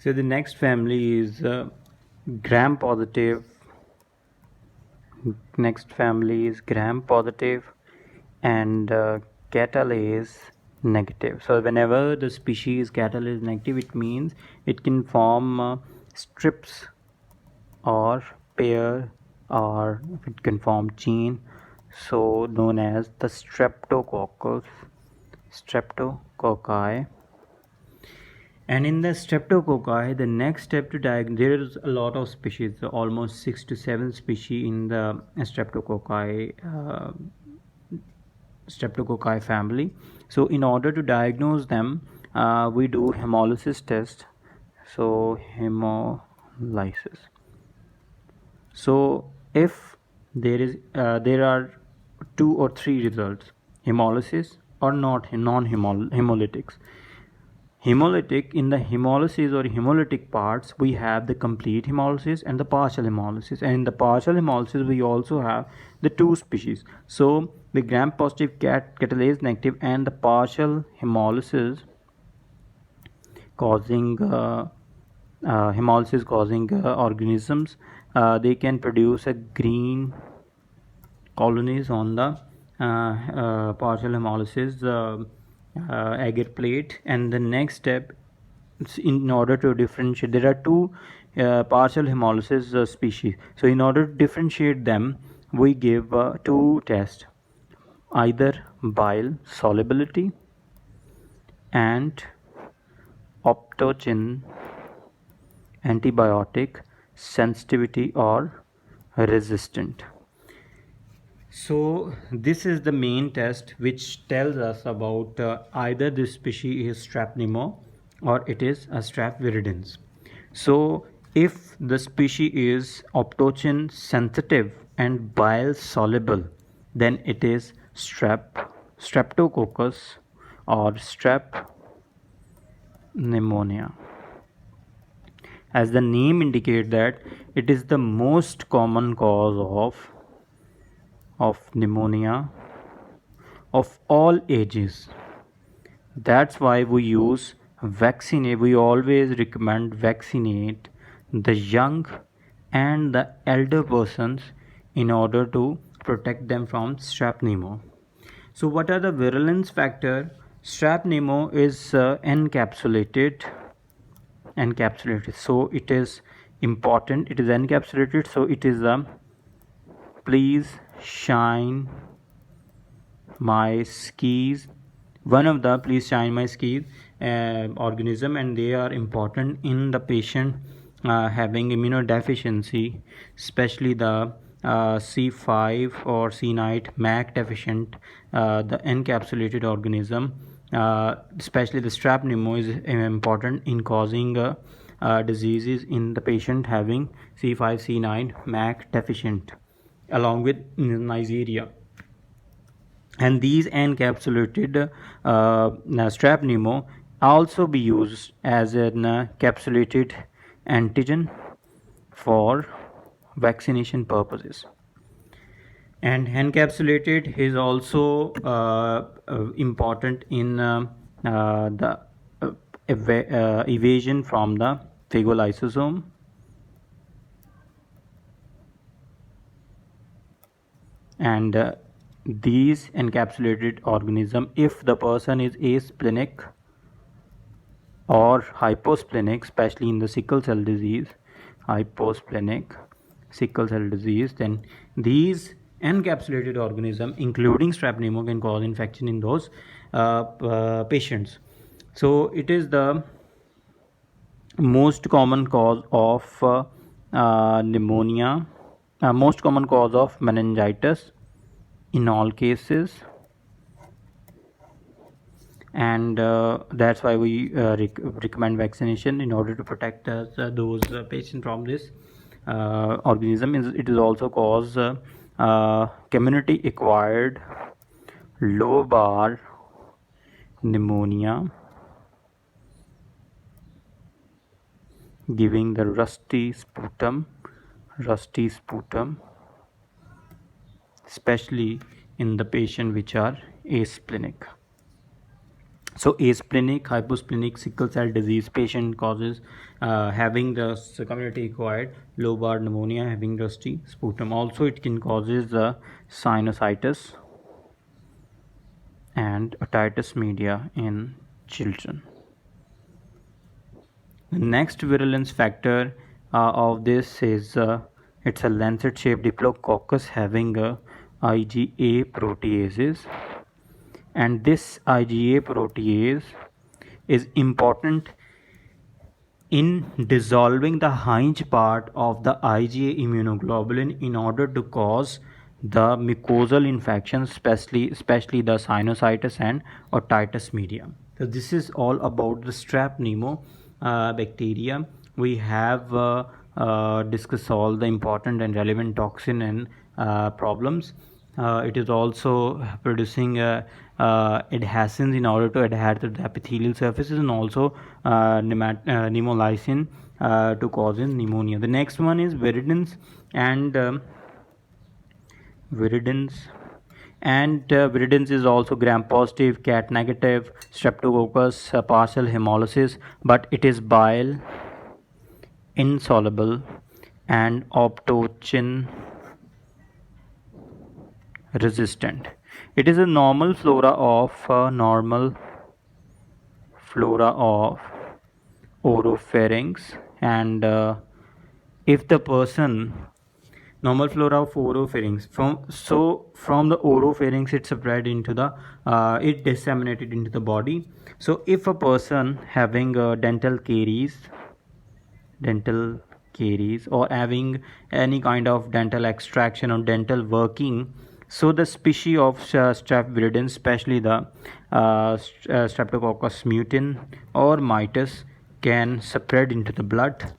So the next family is gram positive. Next family is gram positive and catalase negative. So whenever the species catalase negative, it means it can form strips or pair, or it can form chain, so known as the streptococci. And in the streptococci, the next step to diagnose, there is a lot of species, so almost 6 to 7 species in the streptococci family. So in order to diagnose them, we do hemolysis test. So hemolysis. So if there are 2 or 3 results: hemolysis or not non-hemolytics. Hemolytic, in the hemolysis or hemolytic parts, we have the complete hemolysis and the partial hemolysis, and in the partial hemolysis we also have the 2 species. So the gram positive catalase negative and the partial hemolysis causing hemolysis causing organisms, they can produce a green colonies on the partial hemolysis agar plate. And the next step, in order to differentiate, there are 2 partial hemolysis species. So in order to differentiate them, we give 2 tests: either bile solubility and optogene antibiotic sensitivity or resistant. So this is the main test which tells us about either this species is strep pneumo or it is a strep viridans. So if the species is optogene sensitive and bile soluble, then it is streptococcus or strep pneumonia. As the name indicates that it is the most common cause of pneumonia of all ages. That's why we use vaccinate. We always recommend vaccinate the young and the elder persons in order to protect them from strep pneumo. So what are the virulence factor? Strep pneumo is encapsulated, so it is important, it is encapsulated, so it is a please shine my skis, one of the please shine my skis organism, and they are important in the patient having immunodeficiency, especially the C5 or C9 MAC deficient, the encapsulated organism, especially the strep pneumo is important in causing diseases in the patient having C5 C9 MAC deficient along with Neisseria. And these encapsulated strep pneumo also be used as an capsulated antigen for vaccination purposes. And encapsulated is also important in the evasion from the phagolysosome. And these encapsulated organism, if the person is asplenic or hyposplenic, especially in the sickle cell disease, hyposplenic sickle cell disease, then these encapsulated organism including strep pneumo can cause infection in those patients. So it is the most common cause of pneumonia, most common cause of meningitis in all cases. And that's why we recommend vaccination in order to protect those patients from this organism. It is also cause community acquired lobar pneumonia, giving the rusty sputum, especially in the patient which are asplenic. So asplenic, hyposplenic sickle cell disease patient causes having the community acquired lobar pneumonia, having rusty sputum. Also it can causes sinusitis and otitis media in children. The next virulence factor of this is it's a lancet shaped diplococcus having IgA proteases, and this IgA protease is important in dissolving the hinge part of the IgA immunoglobulin in order to cause the mucosal infections, especially the sinusitis and otitis media. So this is all about the strep pneumo bacteria. We have discussed all the important and relevant toxin and problems. It is also producing adhesins in order to adhere to the epithelial surfaces, and also pneumolysine to cause pneumonia. The next one is viridins and viridins viridins is also gram positive, cat negative, streptococcus partial hemolysis, but it is bile insoluble and optochin resistant. It is a normal flora of oropharynx, and if the person normal flora of oropharynx from the oropharynx it spread into the it disseminated into the body. So if a person having dental caries or having any kind of dental extraction or dental working, so the species of strep viridans, especially the streptococcus mutin or mitis, can spread into the blood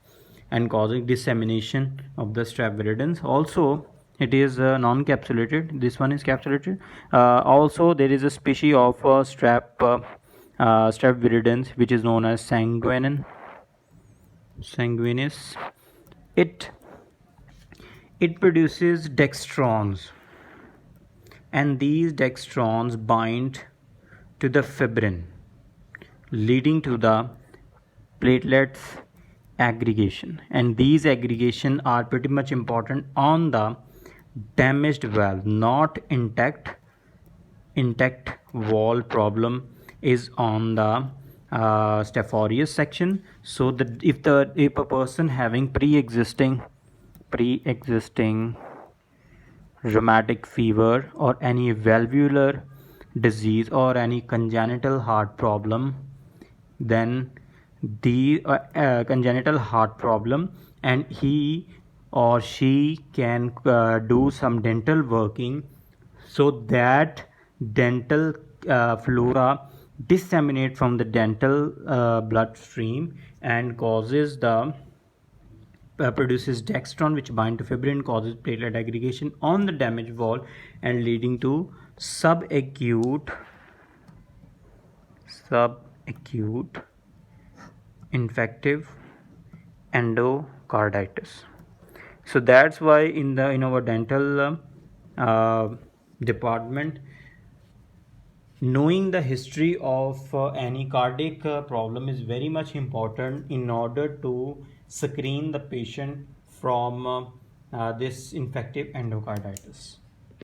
and causing dissemination of the strep viridans. Also it is non-capsulated, this one is capsulated. Also there is a species of strep viridans which is known as sanguinis. It produces dextrons, and these dextrons bind to the fibrin, leading to the platelets aggregation, and these aggregation are pretty much important on the damaged valve, not intact wall problem is on the staph section. So that if a person having pre-existing rheumatic fever or any valvular disease or any congenital heart problem, then the congenital heart problem, and he or she can do some dental working, so that dental flora disseminate from the dental bloodstream and causes the produces dextron which bind to fibrin, causes platelet aggregation on the damaged wall and leading to subacute infective endocarditis. So that's why in our dental department, knowing the history of any cardiac problem is very much important in order to screen the patient from this infective endocarditis.